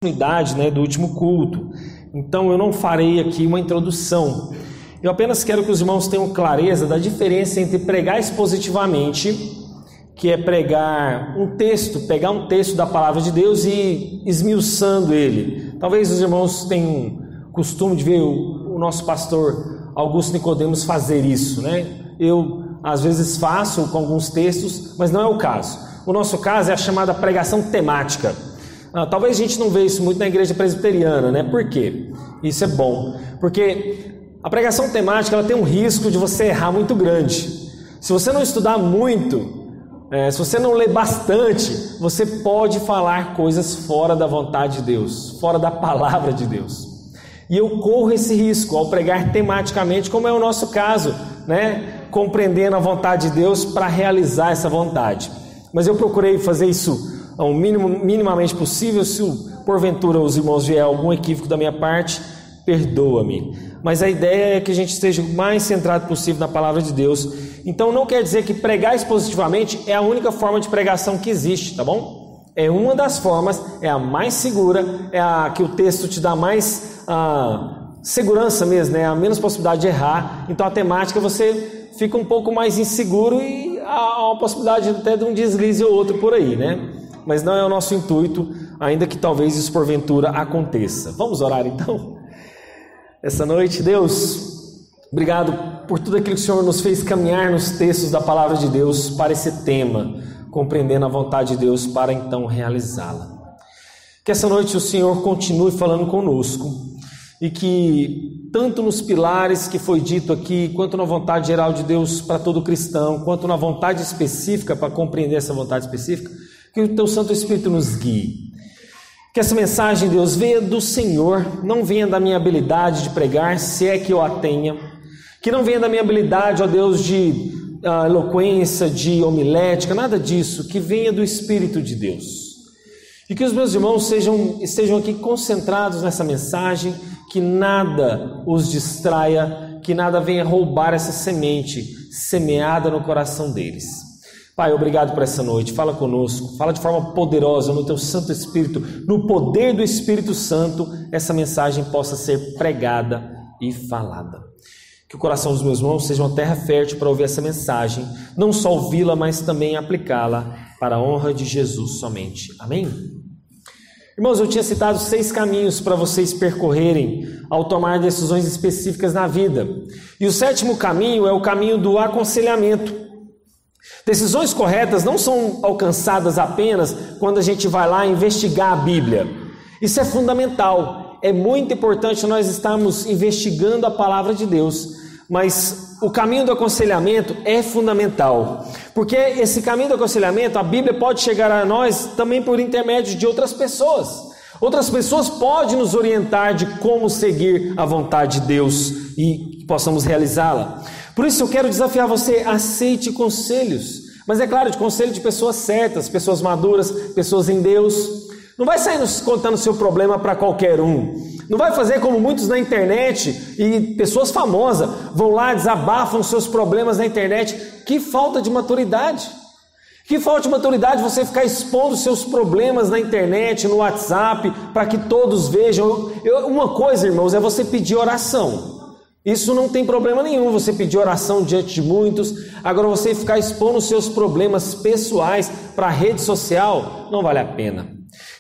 Continuidade, do último culto. Então eu não farei aqui uma introdução. Eu apenas quero que os irmãos tenham clareza da diferença entre pregar expositivamente, que é pregar um texto, pegar um texto da palavra de Deus e esmiuçando ele. Talvez os irmãos tenham costume de ver o nosso pastor Augusto Nicodemos fazer isso, Eu às vezes faço com alguns textos, mas não é o caso. O nosso caso é a chamada pregação temática. Talvez a gente não veja isso muito na igreja presbiteriana, Por quê? Isso é bom, porque a pregação temática ela tem um risco de você errar muito grande. Se você não estudar muito, se você não ler bastante, você pode falar coisas fora da vontade de Deus, fora da palavra de Deus. E eu corro esse risco ao pregar tematicamente, como é o nosso caso, Compreendendo a vontade de Deus para realizar essa vontade. Mas eu procurei fazer isso ao minimamente possível. Se porventura os irmãos vier algum equívoco da minha parte, perdoa-me. Mas a ideia é que a gente esteja o mais centrado possível na palavra de Deus. Então não quer dizer que pregar expositivamente é a única forma de pregação que existe, tá bom? É uma das formas, é a mais segura, é a que o texto te dá mais segurança mesmo, a menos possibilidade de errar. Então a temática você fica um pouco mais inseguro e há uma possibilidade até de um deslize ou outro por aí, Mas não é o nosso intuito, ainda que talvez isso porventura aconteça. Vamos orar então? Essa noite, Deus, obrigado por tudo aquilo que o Senhor nos fez caminhar nos textos da palavra de Deus para esse tema, compreendendo a vontade de Deus para então realizá-la. Que essa noite o Senhor continue falando conosco e que tanto nos pilares que foi dito aqui, quanto na vontade geral de Deus para todo cristão, quanto na vontade específica para compreender essa vontade específica, que o Teu Santo Espírito nos guie. Que essa mensagem, Deus, venha do Senhor, não venha da minha habilidade de pregar, se é que eu a tenha. Que não venha da minha habilidade, ó Deus, de eloquência, de homilética, nada disso. Que venha do Espírito de Deus. E que os meus irmãos estejam aqui concentrados nessa mensagem, que nada os distraia, que nada venha roubar essa semente semeada no coração deles. Pai, obrigado por essa noite, fala conosco, fala de forma poderosa no Teu Santo Espírito, no poder do Espírito Santo, essa mensagem possa ser pregada e falada. Que o coração dos meus irmãos seja uma terra fértil para ouvir essa mensagem, não só ouvi-la, mas também aplicá-la para a honra de Jesus somente. Amém? Irmãos, eu tinha citado 6 caminhos para vocês percorrerem ao tomar decisões específicas na vida. E o 7º caminho é o caminho do aconselhamento. Decisões corretas não são alcançadas apenas quando a gente vai lá investigar a Bíblia. Isso é fundamental. É muito importante nós estarmos investigando a palavra de Deus. Mas o caminho do aconselhamento é fundamental. Porque esse caminho do aconselhamento, a Bíblia pode chegar a nós também por intermédio de outras pessoas. Outras pessoas podem nos orientar de como seguir a vontade de Deus e possamos realizá-la. Por isso eu quero desafiar você, aceite conselhos. Mas é claro, de conselho de pessoas certas, pessoas maduras, pessoas em Deus. Não vai sair contando seu problema para qualquer um. Não vai fazer como muitos na internet e pessoas famosas vão lá, desabafam seus problemas na internet. Que falta de maturidade. Que falta de maturidade você ficar expondo seus problemas na internet, no WhatsApp, para que todos vejam. Uma coisa, irmãos, é você pedir oração. Isso não tem problema nenhum, você pedir oração diante de muitos. Agora você ficar expondo os seus problemas pessoais para a rede social, não vale a pena.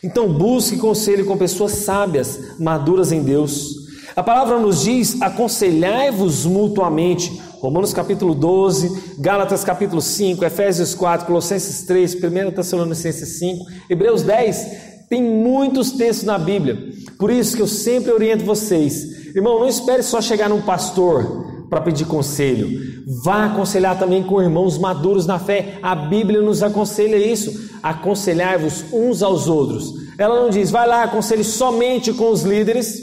Então busque conselho com pessoas sábias, maduras em Deus. A palavra nos diz, aconselhai-vos mutuamente. Romanos capítulo 12, Gálatas capítulo 5, Efésios 4, Colossenses 3, 1 Tessalonicenses 5, Hebreus 10, tem muitos textos na Bíblia. Por isso que eu sempre oriento vocês, irmão, não espere só chegar num pastor para pedir conselho. Vá aconselhar também com irmãos maduros na fé. A Bíblia nos aconselha isso. Aconselhar-vos uns aos outros. Ela não diz, vai lá, aconselhe somente com os líderes.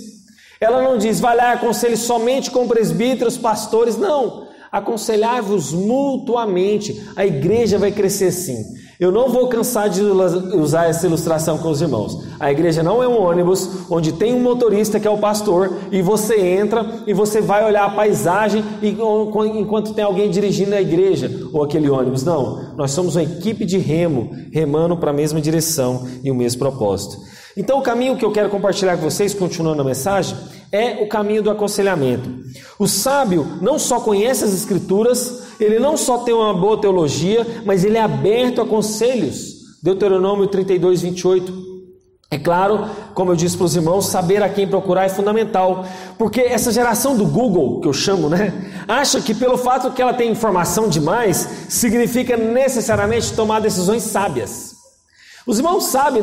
Ela não diz, vai lá, aconselhe somente com presbíteros, pastores. Não. Aconselhar-vos mutuamente. A igreja vai crescer sim. Eu não vou cansar de usar essa ilustração com os irmãos. A igreja não é um ônibus onde tem um motorista que é o pastor e você entra e você vai olhar a paisagem enquanto tem alguém dirigindo a igreja ou aquele ônibus. Não, nós somos uma equipe de remo, remando para a mesma direção e o mesmo propósito. Então o caminho que eu quero compartilhar com vocês, continuando a mensagem, é o caminho do aconselhamento. O sábio não só conhece as escrituras, ele não só tem uma boa teologia, mas ele é aberto a conselhos. Deuteronômio 32, 28. É claro, como eu disse para os irmãos, saber a quem procurar é fundamental, porque essa geração do Google, que eu chamo, acha que pelo fato que ela tem informação demais, significa necessariamente tomar decisões sábias. Os irmãos sabem,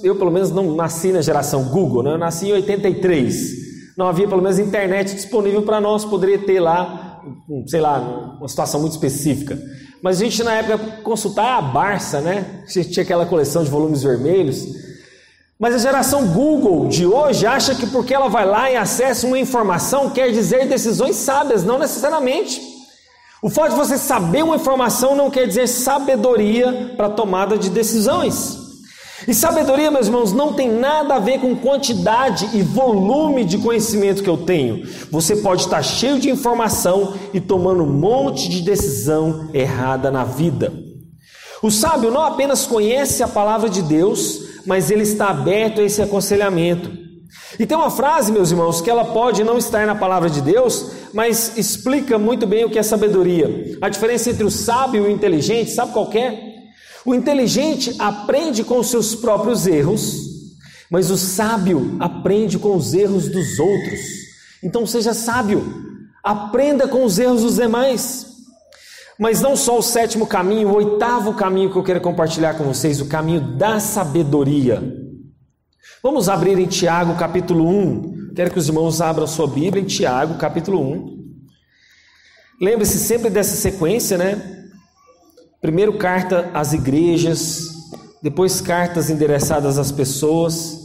eu pelo menos não nasci na geração Google, eu nasci em 83, não havia pelo menos internet disponível para nós, poderia ter lá, sei lá, uma situação muito específica. Mas a gente na época consultar a Barça, a gente tinha aquela coleção de volumes vermelhos. Mas a geração Google de hoje acha que porque ela vai lá e acessa uma informação quer dizer decisões sábias, não necessariamente. O fato de você saber uma informação não quer dizer sabedoria para tomada de decisões. E sabedoria, meus irmãos, não tem nada a ver com quantidade e volume de conhecimento que eu tenho. Você pode estar cheio de informação e tomando um monte de decisão errada na vida. O sábio não apenas conhece a palavra de Deus, mas ele está aberto a esse aconselhamento. E tem uma frase, meus irmãos, que ela pode não estar na palavra de Deus, mas explica muito bem o que é sabedoria. A diferença entre o sábio e o inteligente, sabe qual que é? O inteligente aprende com os seus próprios erros, mas o sábio aprende com os erros dos outros. Então seja sábio, aprenda com os erros dos demais. Mas não só o sétimo caminho, o oitavo caminho que eu quero compartilhar com vocês, o caminho da sabedoria. Vamos abrir em Tiago capítulo 1. Quero que os irmãos abram sua Bíblia em Tiago capítulo 1. Lembre-se sempre dessa sequência, Primeiro carta às igrejas, depois cartas endereçadas às pessoas.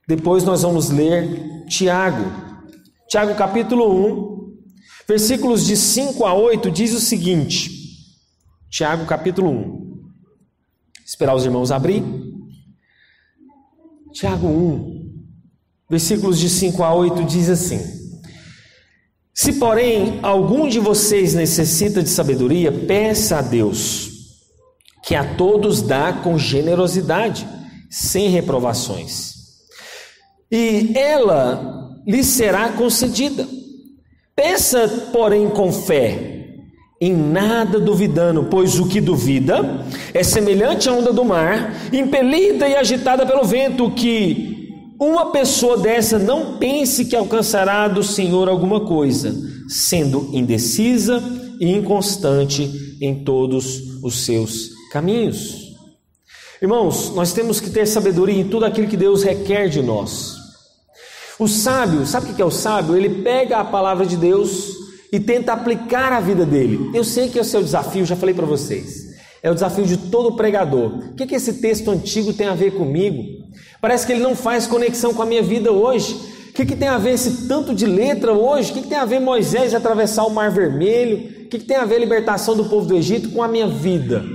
Depois nós vamos ler Tiago. Tiago capítulo 1, versículos de 5 a 8 diz o seguinte. Tiago capítulo 1. Esperar os irmãos abrir. Tiago 1, versículos de 5 a 8 diz assim: Se, porém, algum de vocês necessita de sabedoria, peça a Deus, que a todos dá com generosidade, sem reprovações, e ela lhe será concedida. Peça, porém, com fé, em nada duvidando, pois o que duvida é semelhante à onda do mar, impelida e agitada pelo vento, que uma pessoa dessa não pense que alcançará do Senhor alguma coisa, sendo indecisa e inconstante em todos os seus caminhos. Irmãos, nós temos que ter sabedoria em tudo aquilo que Deus requer de nós. O sábio, sabe o que é o sábio? Ele pega a palavra de Deus e tenta aplicar a vida dele. Eu sei que esse é o desafio, já falei para vocês. É o desafio de todo pregador. O que esse texto antigo tem a ver comigo? Parece que ele não faz conexão com a minha vida hoje. O que tem a ver esse tanto de letra hoje? O que tem a ver Moisés atravessar o Mar Vermelho? O que tem a ver a libertação do povo do Egito com a minha vida?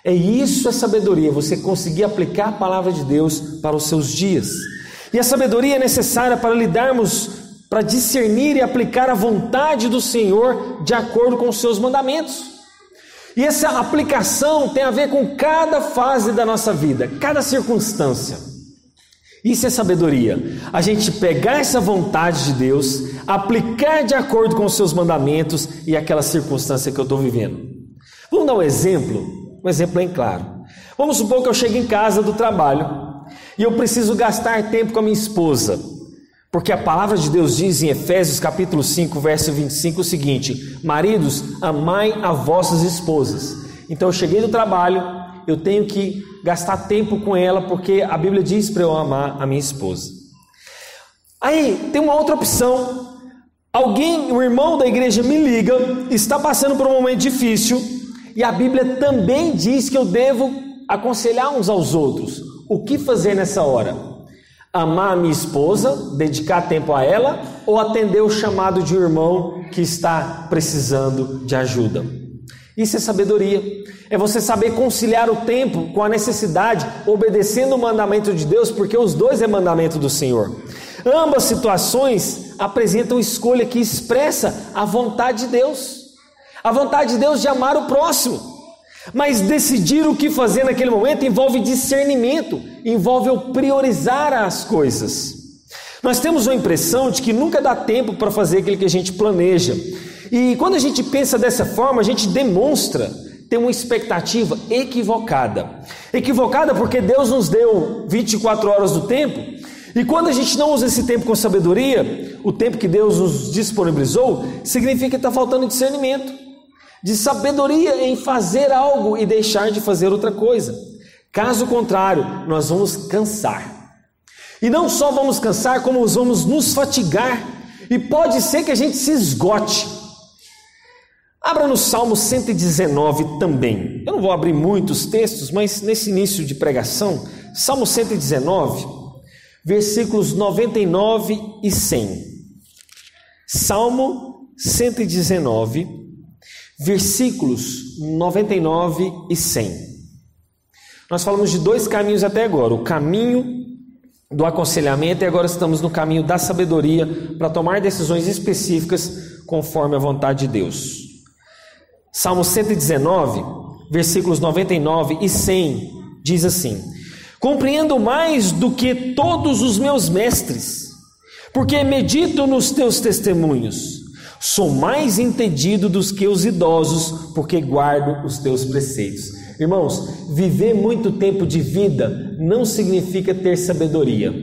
É isso a sabedoria, você conseguir aplicar a palavra de Deus para os seus dias. E a sabedoria é necessária para lidarmos, para discernir e aplicar a vontade do Senhor de acordo com os seus mandamentos. E essa aplicação tem a ver com cada fase da nossa vida, cada circunstância. Isso é sabedoria. A gente pegar essa vontade de Deus, aplicar de acordo com os seus mandamentos e aquela circunstância que eu estou vivendo. Vamos dar um exemplo bem claro. Vamos supor que eu chego em casa do trabalho e eu preciso gastar tempo com a minha esposa. Porque a palavra de Deus diz em Efésios capítulo 5, verso 25 o seguinte: maridos, amai a vossas esposas. Então eu cheguei do trabalho, eu tenho que gastar tempo com ela, porque a Bíblia diz para eu amar a minha esposa. Aí tem uma outra opção. Alguém, um irmão da igreja me liga, está passando por um momento difícil, e a Bíblia também diz que eu devo aconselhar uns aos outros. O que fazer nessa hora? Amar a minha esposa, dedicar tempo a ela, ou atender o chamado de um irmão que está precisando de ajuda? Isso é sabedoria. É você saber conciliar o tempo com a necessidade, obedecendo o mandamento de Deus, porque os dois é mandamento do Senhor. Ambas situações apresentam escolha que expressa a vontade de Deus. A vontade de Deus de amar o próximo. Mas decidir o que fazer naquele momento envolve discernimento, envolve eu priorizar as coisas. Nós temos uma impressão de que nunca dá tempo para fazer aquilo que a gente planeja. E quando a gente pensa dessa forma, a gente demonstra ter uma expectativa equivocada. Equivocada porque Deus nos deu 24 horas do tempo, e quando a gente não usa esse tempo com sabedoria, o tempo que Deus nos disponibilizou, significa que está faltando discernimento, de sabedoria em fazer algo e deixar de fazer outra coisa. Caso contrário, nós vamos cansar. E não só vamos cansar, como vamos nos fatigar, e pode ser que a gente se esgote. Abra no Salmo 119 também. Eu não vou abrir muitos textos, mas nesse início de pregação, Salmo 119, versículos 99 e 100. Salmo 119, versículos 99 e 100. Nós falamos de dois caminhos até agora, o caminho do aconselhamento, e agora estamos no caminho da sabedoria para tomar decisões específicas conforme a vontade de Deus. Salmo 119, versículos 99 e 100, diz assim: compreendo mais do que todos os meus mestres, porque medito nos teus testemunhos. Sou mais entendido dos que os idosos, porque guardo os teus preceitos. Irmãos, viver muito tempo de vida não significa ter sabedoria.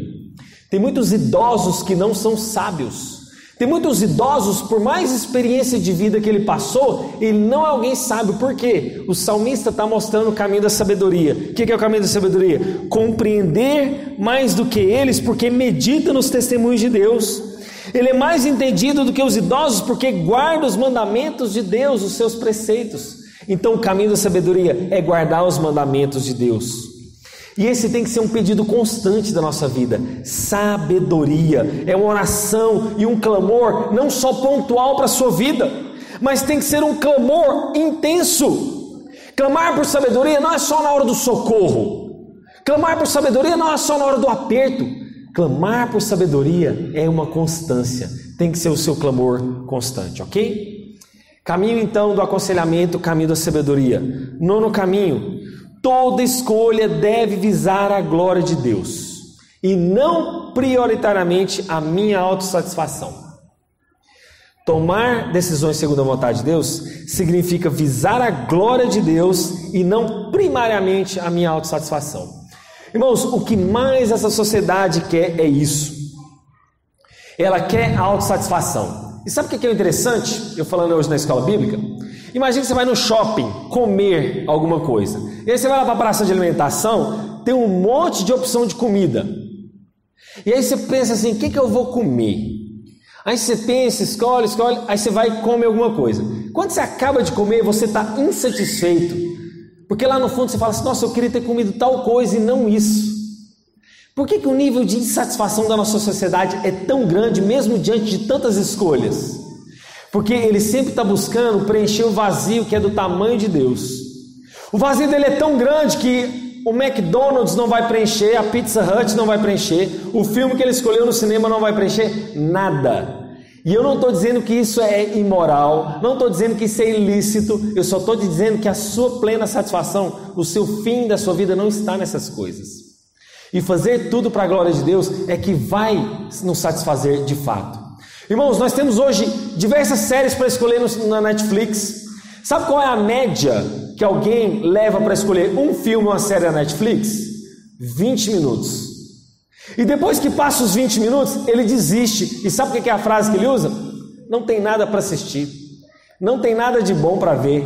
Tem muitos idosos que não são sábios. Tem muitos idosos, por mais experiência de vida que ele passou, ele não é alguém sábio. Por quê? O salmista está mostrando o caminho da sabedoria. O que é o caminho da sabedoria? Compreender mais do que eles, porque medita nos testemunhos de Deus. Ele é mais entendido do que os idosos, porque guarda os mandamentos de Deus, os seus preceitos. Então o caminho da sabedoria é guardar os mandamentos de Deus. E esse tem que ser um pedido constante da nossa vida. Sabedoria é uma oração e um clamor não só pontual para a sua vida, mas tem que ser um clamor intenso. Clamar por sabedoria não é só na hora do socorro. Clamar por sabedoria não é só na hora do aperto. Clamar por sabedoria é uma constância. Tem que ser o seu clamor constante, ok? Caminho então do aconselhamento, caminho da sabedoria. Nono caminho: toda escolha deve visar a glória de Deus e não prioritariamente a minha autossatisfação. Tomar decisões segundo a vontade de Deus significa visar a glória de Deus e não primariamente a minha autossatisfação. Irmãos, o que mais essa sociedade quer é isso. Ela quer a autossatisfação. E sabe o que é interessante? Eu falando hoje na escola bíblica, imagina que você vai no shopping comer alguma coisa. E aí você vai lá para a praça de alimentação, tem um monte de opção de comida. E aí você pensa assim, o que eu vou comer? Aí você pensa, escolhe, aí você vai e come alguma coisa. Quando você acaba de comer, você está insatisfeito. Porque lá no fundo você fala assim, nossa, eu queria ter comido tal coisa e não isso. Por que o nível de insatisfação da nossa sociedade é tão grande, mesmo diante de tantas escolhas? Porque ele sempre está buscando preencher o vazio que é do tamanho de Deus. O vazio dele é tão grande que o McDonald's não vai preencher, a Pizza Hut não vai preencher, o filme que ele escolheu no cinema não vai preencher, nada. E eu não estou dizendo que isso é imoral, não estou dizendo que isso é ilícito, eu só estou dizendo que a sua plena satisfação, o seu fim da sua vida não está nessas coisas. E fazer tudo para a glória de Deus é que vai nos satisfazer de fato. Irmãos, nós temos hoje diversas séries para escolher na Netflix. Sabe qual é a média que alguém leva para escolher um filme ou uma série na Netflix? 20 minutos. E depois que passa os 20 minutos, ele desiste. E sabe o que é a frase que ele usa? Não tem nada para assistir. Não tem nada de bom para ver.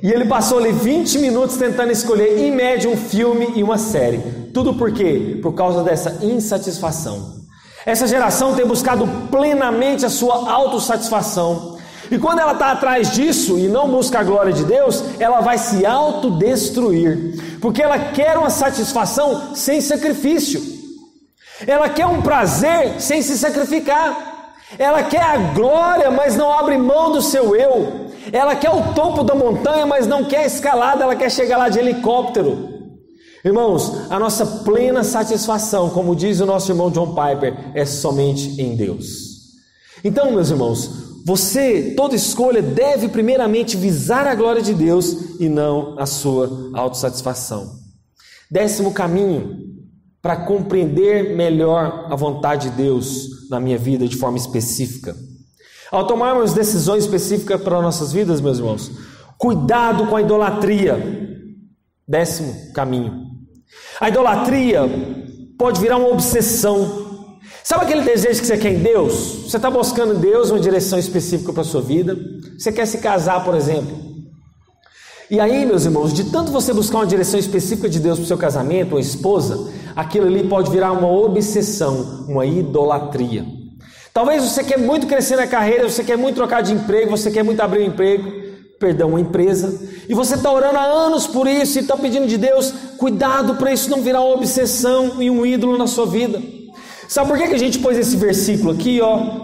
E ele passou ali 20 minutos tentando escolher, em média, um filme e uma série. Tudo por quê? Por causa dessa insatisfação. Essa geração tem buscado plenamente a sua autossatisfação. E quando ela está atrás disso e não busca a glória de Deus, ela vai se autodestruir. Porque ela quer uma satisfação sem sacrifício. Ela quer um prazer sem se sacrificar. Ela quer a glória, mas não abre mão do seu eu. Ela quer o topo da montanha, mas não quer escalada, ela quer chegar lá de helicóptero. Irmãos, a nossa plena satisfação, como diz o nosso irmão John Piper, é somente em Deus. Então, meus irmãos, toda escolha deve primeiramente visar a glória de Deus e não a sua autossatisfação. 10º caminho para compreender melhor a vontade de Deus na minha vida de forma específica. Ao tomarmos decisões específicas para nossas vidas, meus irmãos, cuidado com a idolatria. 10º caminho. A idolatria pode virar uma obsessão. Sabe aquele desejo que você quer em Deus? Você está buscando em Deus uma direção específica para a sua vida. Você quer se casar, por exemplo. E aí, meus irmãos, de tanto você buscar uma direção específica de Deus para o seu casamento, ou esposa, aquilo ali pode virar uma obsessão, uma idolatria. Talvez você quer muito crescer na carreira, você quer muito trocar de emprego, você quer muito abrir uma empresa, e você está orando há anos por isso, e está pedindo de Deus, cuidado para isso não virar uma obsessão e um ídolo na sua vida. Sabe por que a gente pôs esse versículo aqui,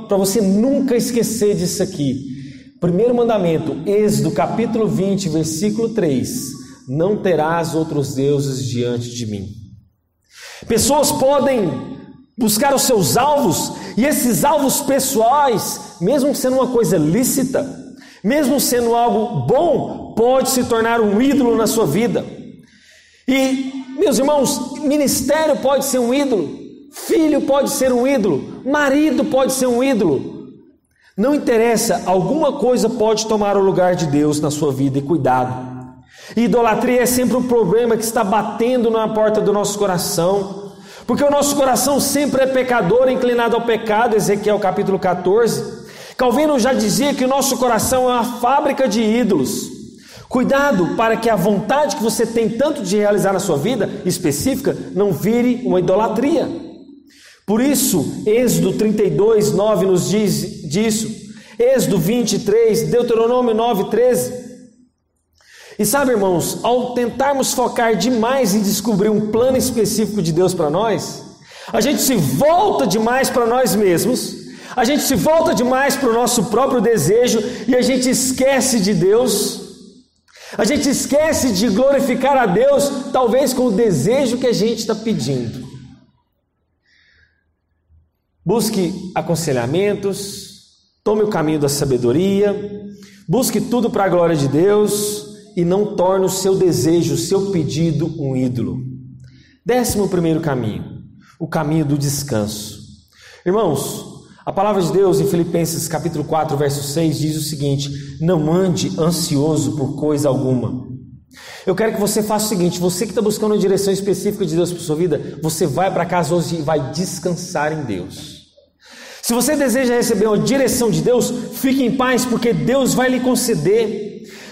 para você nunca esquecer disso aqui? Primeiro mandamento, Êxodo capítulo 20, versículo 3, não terás outros deuses diante de mim. Pessoas podem buscar os seus alvos, e esses alvos pessoais, mesmo sendo uma coisa lícita, mesmo sendo algo bom, pode se tornar um ídolo na sua vida. E, meus irmãos, ministério pode ser um ídolo, filho pode ser um ídolo, marido pode ser um ídolo. Não interessa, alguma coisa pode tomar o lugar de Deus na sua vida, e cuidado. Idolatria é sempre um problema que está batendo na porta do nosso coração, porque o nosso coração sempre é pecador, inclinado ao pecado. Ezequiel capítulo 14. Calvino já dizia que o nosso coração é uma fábrica de ídolos. Cuidado para que a vontade que você tem tanto de realizar na sua vida específica não vire uma idolatria. Por isso, Êxodo 32, 9 nos diz disso. Êxodo 23, Deuteronômio 9, 13. E sabe, irmãos, ao tentarmos focar demais em descobrir um plano específico de Deus para nós, a gente se volta demais para nós mesmos, a gente se volta demais para o nosso próprio desejo, e a gente esquece de Deus, a gente esquece de glorificar a Deus, talvez com o desejo que a gente está pedindo. Busque aconselhamentos, tome o caminho da sabedoria, busque tudo para a glória de Deus, e não torne o seu desejo, o seu pedido um ídolo. 11º caminho, o caminho do descanso. Irmãos, a palavra de Deus em Filipenses capítulo 4, verso 6 diz o seguinte: não ande ansioso por coisa alguma. Eu quero que você faça o seguinte: você que está buscando uma direção específica de Deus para a sua vida, você vai para casa hoje e vai descansar em Deus. Se você deseja receber uma direção de Deus, fique em paz, porque Deus vai lhe conceder.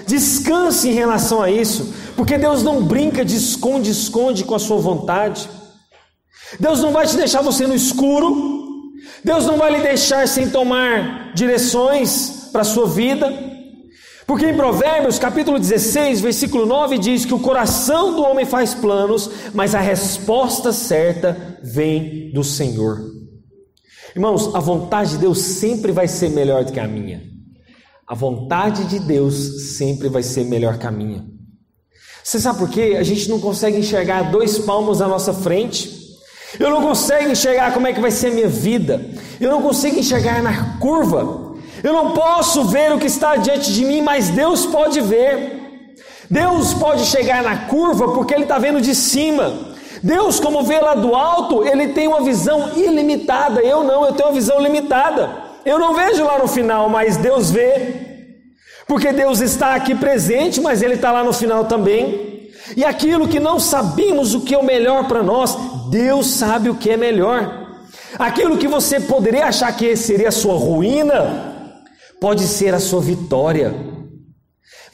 Descanse em relação a isso, porque Deus não brinca de esconde com a sua vontade. Deus não vai te deixar você no escuro. Deus não vai lhe deixar sem tomar direções para a sua vida. Porque em Provérbios capítulo 16, versículo 9 diz que o coração do homem faz planos, mas a resposta certa vem do Senhor. Irmãos, a vontade de Deus sempre vai ser melhor do que a minha. A vontade de Deus sempre vai ser melhor que a minha. Você sabe por quê? A gente não consegue enxergar 2 palmos à nossa frente. Eu não consigo enxergar como é que vai ser a minha vida. Eu não consigo enxergar na curva. Eu não posso ver o que está diante de mim, mas Deus pode ver. Deus pode chegar na curva porque Ele está vendo de cima. Deus, como vê lá do alto, Ele tem uma visão ilimitada. Eu não, eu tenho uma visão limitada. Eu não vejo lá no final, mas Deus vê, porque Deus está aqui presente, mas Ele está lá no final também. E aquilo que não sabemos o que é o melhor para nós, Deus sabe o que é melhor. Aquilo que você poderia achar que seria a sua ruína, pode ser a sua vitória.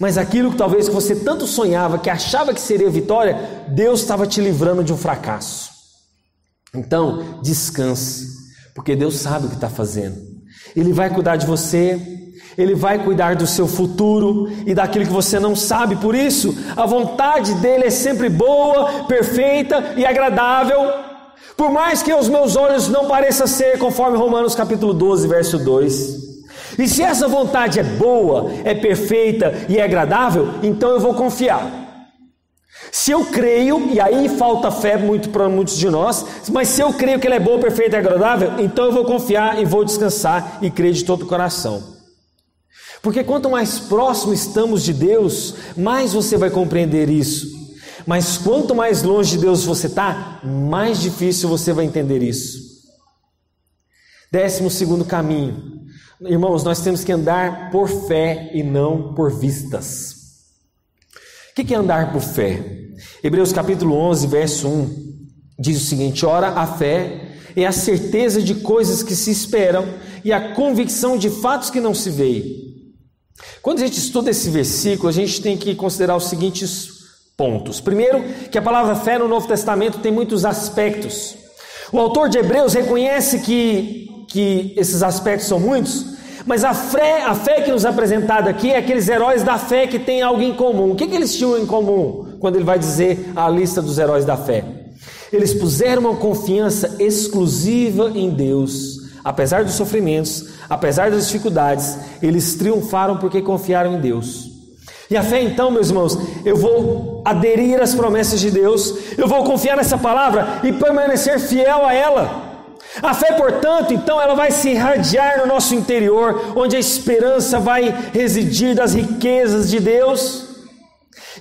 Mas aquilo que talvez você tanto sonhava, que achava que seria vitória, Deus estava te livrando de um fracasso. Então, descanse, porque Deus sabe o que está fazendo. Ele vai cuidar de você, Ele vai cuidar do seu futuro e daquilo que você não sabe. Por isso, a vontade dEle é sempre boa, perfeita e agradável, por mais que aos meus olhos não pareça ser, conforme Romanos capítulo 12, verso 2. E se essa vontade é boa, é perfeita e é agradável, então eu vou confiar. Se eu creio, e aí falta fé para muitos de nós, mas se eu creio que ela é boa, perfeita e agradável, então eu vou confiar e vou descansar e crer de todo o coração. Porque quanto mais próximo estamos de Deus, mais você vai compreender isso. Mas quanto mais longe de Deus você está, mais difícil você vai entender isso. 12º caminho. Irmãos, nós temos que andar por fé e não por vistas. O que é andar por fé? Hebreus capítulo 11, verso 1, diz o seguinte: ora, a fé é a certeza de coisas que se esperam e a convicção de fatos que não se veem. Quando a gente estuda esse versículo, a gente tem que considerar os seguintes pontos. Primeiro, que a palavra fé no Novo Testamento tem muitos aspectos. O autor de Hebreus reconhece que esses aspectos são muitos, mas a fé que nos é apresentada aqui é aqueles heróis da fé que têm algo em comum. O que eles tinham em comum quando ele vai dizer a lista dos heróis da fé? Eles puseram uma confiança exclusiva em Deus. Apesar dos sofrimentos, apesar das dificuldades, eles triunfaram porque confiaram em Deus. E a fé então, meus irmãos, eu vou aderir às promessas de Deus, eu vou confiar nessa palavra e permanecer fiel a ela. A fé, portanto, então ela vai se irradiar no nosso interior, onde a esperança vai residir das riquezas de Deus.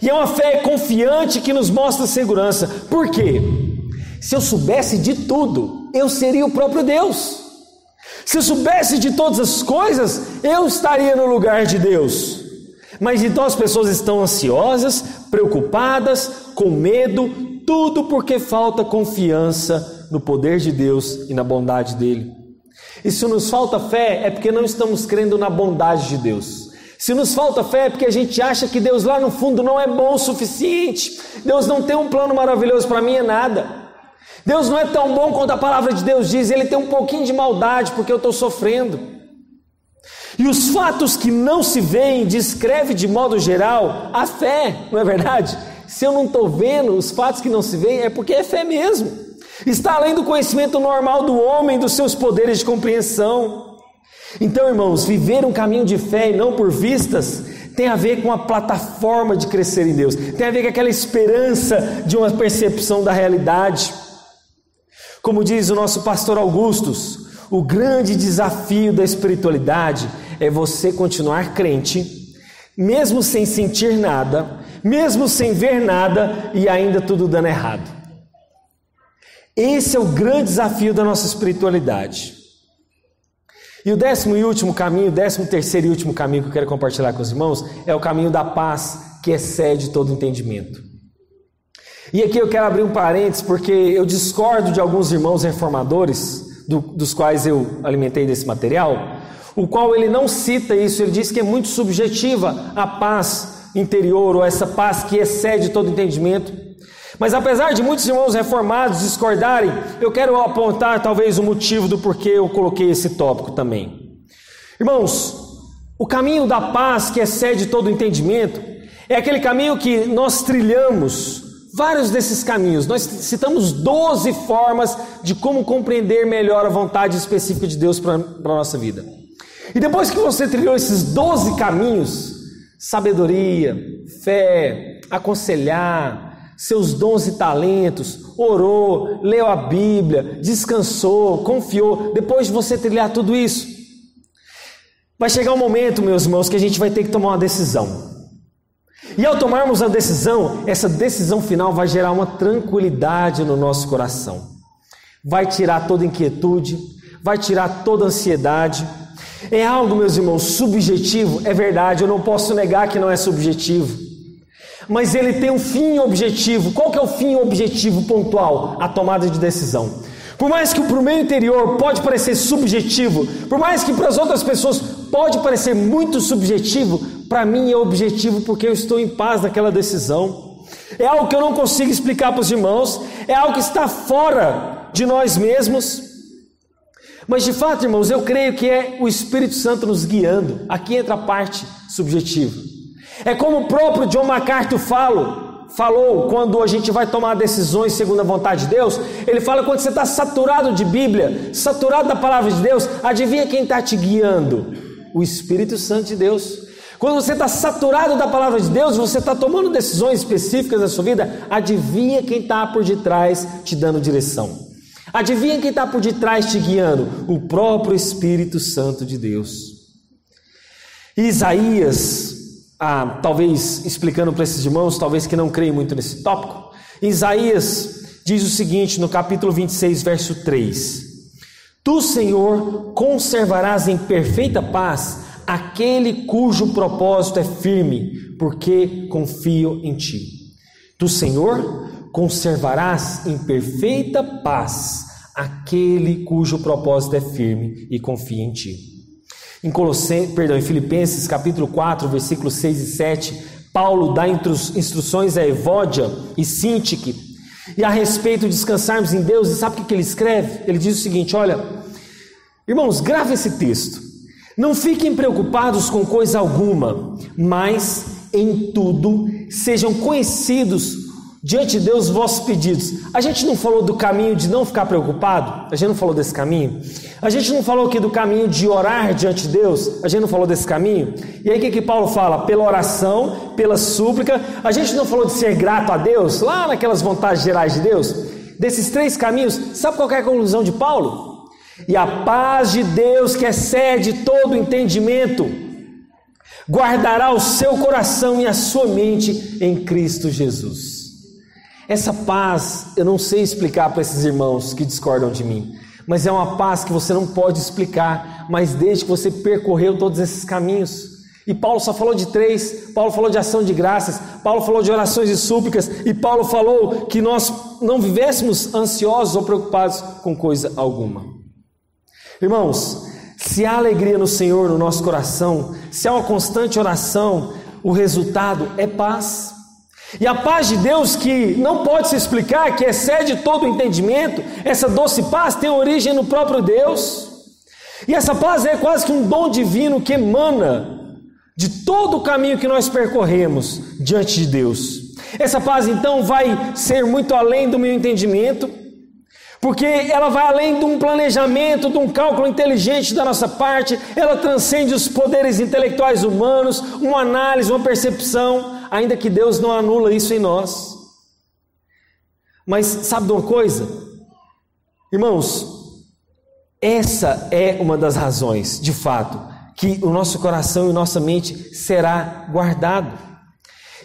E é uma fé confiante que nos mostra segurança. Por quê? Se eu soubesse de tudo, eu seria o próprio Deus. Se eu soubesse de todas as coisas, eu estaria no lugar de Deus. Mas então as pessoas estão ansiosas, preocupadas, com medo, tudo porque falta confiança no poder de Deus e na bondade dele. E se nos falta fé, é porque não estamos crendo na bondade de Deus. Se nos falta fé, é porque a gente acha que Deus lá no fundo não é bom o suficiente. Deus não tem um plano maravilhoso para mim, é nada. Deus não é tão bom quanto a palavra de Deus diz, ele tem um pouquinho de maldade porque eu estou sofrendo. E os fatos que não se veem descreve de modo geral a fé, não é verdade? Se eu não estou vendo os fatos que não se veem, é porque é fé mesmo. Está além do conhecimento normal do homem, dos seus poderes de compreensão. Então, irmãos, viver um caminho de fé e não por vistas tem a ver com a plataforma de crescer em Deus, tem a ver com aquela esperança de uma percepção da realidade. Como diz o nosso pastor Augustus, o grande desafio da espiritualidade é você continuar crente, mesmo sem sentir nada, mesmo sem ver nada e ainda tudo dando errado. Esse é o grande desafio da nossa espiritualidade. E o 10º e último caminho, 13º e último caminho que eu quero compartilhar com os irmãos, é o caminho da paz que excede todo entendimento. E aqui eu quero abrir um parênteses, porque eu discordo de alguns irmãos reformadores, dos quais eu alimentei desse material, o qual ele não cita isso, ele diz que é muito subjetiva a paz interior, ou essa paz que excede todo entendimento. Mas apesar de muitos irmãos reformados discordarem, eu quero apontar talvez o motivo do porquê eu coloquei esse tópico também. Irmãos, o caminho da paz que excede todo entendimento é aquele caminho que nós trilhamos. Vários desses caminhos, nós citamos 12 formas de como compreender melhor a vontade específica de Deus para a nossa vida. E depois que você trilhou esses 12 caminhos, sabedoria, fé, aconselhar, seus dons e talentos, orou, leu a Bíblia, descansou, confiou, depois de você trilhar tudo isso, vai chegar um momento, meus irmãos, que a gente vai ter que tomar uma decisão. E ao tomarmos a decisão, essa decisão final vai gerar uma tranquilidade no nosso coração. Vai tirar toda inquietude, vai tirar toda ansiedade. É algo, meus irmãos, subjetivo, é verdade, eu não posso negar que não é subjetivo. Mas ele tem um fim objetivo. Qual que é o fim objetivo pontual? A tomada de decisão. Por mais que para o meu interior pode parecer subjetivo, por mais que para as outras pessoas pode parecer muito subjetivo, para mim é objetivo porque eu estou em paz naquela decisão. É algo que eu não consigo explicar para os irmãos, é algo que está fora de nós mesmos. Mas de fato, irmãos, eu creio que é o Espírito Santo nos guiando. Aqui entra a parte subjetiva. É como o próprio John MacArthur falou quando a gente vai tomar decisões segundo a vontade de Deus. Ele fala: quando você está saturado de Bíblia, saturado da palavra de Deus, adivinha quem está te guiando? O Espírito Santo de Deus. Quando você está saturado da palavra de Deus, você está tomando decisões específicas da sua vida, adivinha quem está por detrás te dando direção? Adivinha quem está por detrás te guiando? O próprio Espírito Santo de Deus. Isaías, talvez explicando para esses irmãos, talvez que não creem muito nesse tópico, Isaías diz o seguinte no capítulo 26, verso 3: Tu, Senhor, conservarás em perfeita paz aquele cujo propósito é firme, porque confio em Ti. Tu, Senhor, conservarás em perfeita paz aquele cujo propósito é firme e confia em Ti. Em Filipenses capítulo 4, versículos 6 e 7, Paulo dá instruções a Evódia e Sintique, e a respeito de descansarmos em Deus, e sabe o que ele escreve? Ele diz o seguinte: olha, irmãos, grave esse texto. Não fiquem preocupados com coisa alguma, mas em tudo sejam conhecidos diante de Deus vossos pedidos. A gente não falou do caminho de não ficar preocupado? A gente não falou desse caminho? A gente não falou aqui do caminho de orar diante de Deus? A gente não falou desse caminho? E aí o que Paulo fala? Pela oração, pela súplica. A gente não falou de ser grato a Deus? Lá naquelas vontades gerais de Deus? Desses 3 caminhos, sabe qual é a conclusão de Paulo? E a paz de Deus, que excede todo entendimento, guardará o seu coração e a sua mente em Cristo Jesus. Essa paz, eu não sei explicar para esses irmãos que discordam de mim, mas é uma paz que você não pode explicar, mas desde que você percorreu todos esses caminhos. E Paulo só falou de 3, Paulo falou de ação de graças, Paulo falou de orações e súplicas, e Paulo falou que nós não vivêssemos ansiosos ou preocupados com coisa alguma. Irmãos, se há alegria no Senhor no nosso coração, se há uma constante oração, o resultado é paz. E a paz de Deus, que não pode se explicar, que excede todo o entendimento, essa doce paz tem origem no próprio Deus. E essa paz é quase que um dom divino que emana de todo o caminho que nós percorremos diante de Deus. Essa paz então vai ser muito além do meu entendimento, porque ela vai além de um planejamento, de um cálculo inteligente da nossa parte, ela transcende os poderes intelectuais humanos, uma análise, uma percepção, ainda que Deus não anula isso em nós. Mas sabe de uma coisa? Irmãos, essa é uma das razões, de fato, que o nosso coração e nossa mente será guardado.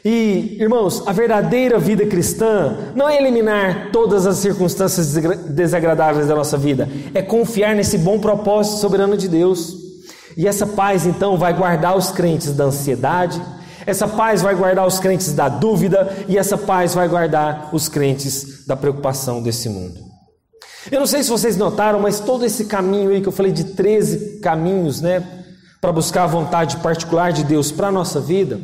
E, irmãos, a verdadeira vida cristã não é eliminar todas as circunstâncias desagradáveis da nossa vida, é confiar nesse bom propósito soberano de Deus. E essa paz, então, vai guardar os crentes da ansiedade, essa paz vai guardar os crentes da dúvida, e essa paz vai guardar os crentes da preocupação desse mundo. Eu não sei se vocês notaram, mas todo esse caminho aí que eu falei de 13 caminhos, para buscar a vontade particular de Deus para a nossa vida,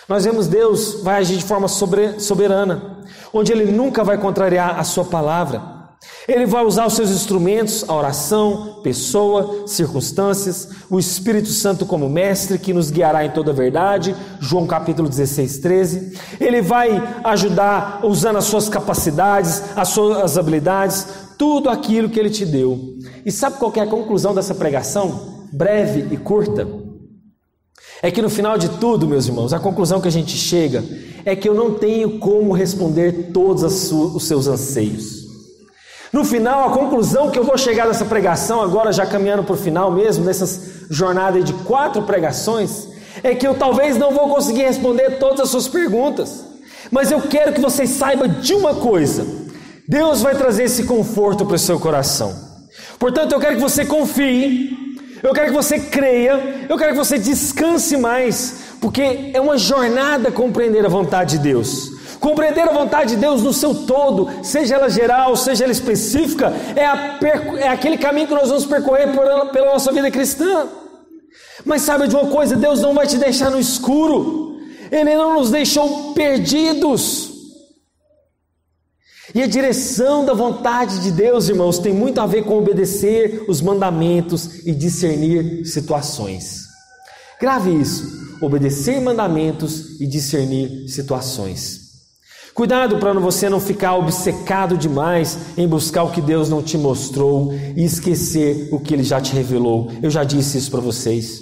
nós vemos Deus vai agir de forma soberana, onde Ele nunca vai contrariar a sua palavra. Ele vai usar os seus instrumentos, a oração, pessoa, circunstâncias, o Espírito Santo como mestre que nos guiará em toda a verdade, João capítulo 16, 13. Ele vai ajudar usando as suas capacidades, as suas habilidades, tudo aquilo que Ele te deu. E sabe qual que é a conclusão dessa pregação? Breve e curta. É que no final de tudo, meus irmãos, a conclusão que a gente chega é que eu não tenho como responder todos os seus anseios. No final, a conclusão que eu vou chegar dessa pregação, agora já caminhando para o final mesmo, nessas jornadas de 4 pregações, é que eu talvez não vou conseguir responder todas as suas perguntas, mas eu quero que vocês saibam de uma coisa: Deus vai trazer esse conforto para o seu coração. Portanto, eu quero que você confie, eu quero que você creia, eu quero que você descanse mais, porque é uma jornada compreender a vontade de Deus. Compreender a vontade de Deus no seu todo, seja ela geral, seja ela específica, é aquele caminho que nós vamos percorrer pela nossa vida cristã. Mas saiba de uma coisa, Deus não vai te deixar no escuro, Ele não nos deixou perdidos. E a direção da vontade de Deus, irmãos, tem muito a ver com obedecer os mandamentos e discernir situações. Grave isso, obedecer mandamentos e discernir situações. Cuidado para você não ficar obcecado demais em buscar o que Deus não te mostrou e esquecer o que Ele já te revelou. Eu já disse isso para vocês.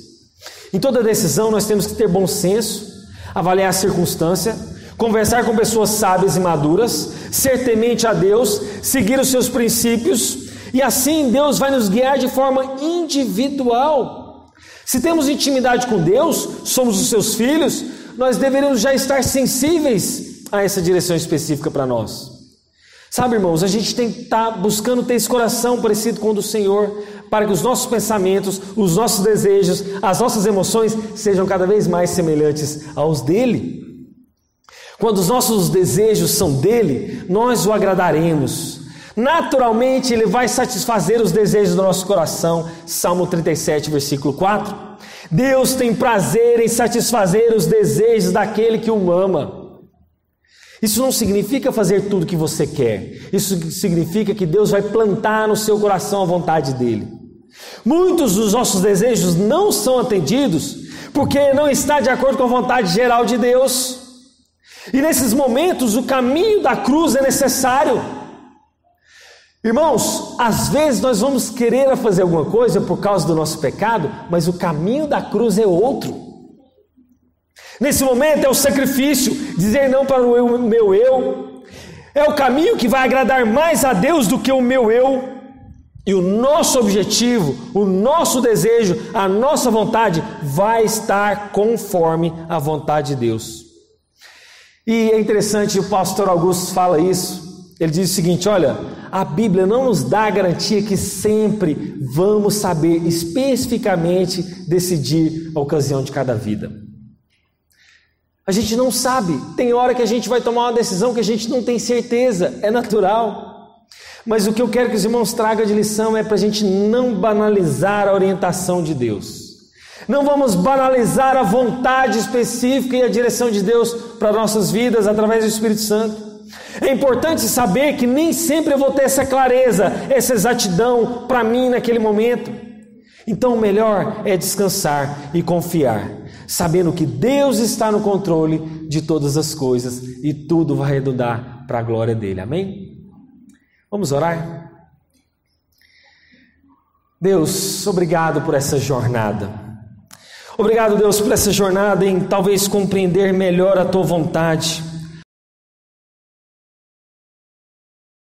Em toda decisão nós temos que ter bom senso, avaliar a circunstância, conversar com pessoas sábias e maduras, ser temente a Deus, seguir os seus princípios, e assim Deus vai nos guiar de forma individual. Se temos intimidade com Deus, somos os seus filhos, nós deveríamos já estar sensíveis a essa direção específica para nós. Sabe, irmãos, a gente tem que estar buscando ter esse coração parecido com o do Senhor, para que os nossos pensamentos, os nossos desejos, as nossas emoções sejam cada vez mais semelhantes aos dele. Quando os nossos desejos são dele, nós o agradaremos. Naturalmente, ele vai satisfazer os desejos do nosso coração. Salmo 37, versículo 4. Deus tem prazer em satisfazer os desejos daquele que o ama. Isso não significa fazer tudo o que você quer. Isso significa que Deus vai plantar no seu coração a vontade dele. Muitos dos nossos desejos não são atendidos porque não está de acordo com a vontade geral de Deus. E nesses momentos o caminho da cruz é necessário. Irmãos, às vezes nós vamos querer fazer alguma coisa por causa do nosso pecado, mas o caminho da cruz é outro. Nesse momento é o sacrifício, dizer não para o meu eu, é o caminho que vai agradar mais a Deus do que o meu eu, e o nosso objetivo, o nosso desejo, a nossa vontade vai estar conforme a vontade de Deus. E é interessante, o pastor Augusto fala isso, ele diz o seguinte: olha, a Bíblia não nos dá a garantia que sempre vamos saber especificamente decidir a ocasião de cada vida. A gente não sabe, tem hora que a gente vai tomar uma decisão que a gente não tem certeza, é natural. Mas o que eu quero que os irmãos tragam de lição é para a gente não banalizar a orientação de Deus. Não vamos banalizar a vontade específica e a direção de Deus para nossas vidas através do Espírito Santo. É importante saber que nem sempre eu vou ter essa clareza, essa exatidão para mim naquele momento. Então o melhor é descansar e confiar, sabendo que Deus está no controle de todas as coisas e tudo vai redundar para a glória dele. Amém? Vamos orar? Deus, obrigado por essa jornada. Obrigado, Deus, por essa jornada em talvez compreender melhor a tua vontade.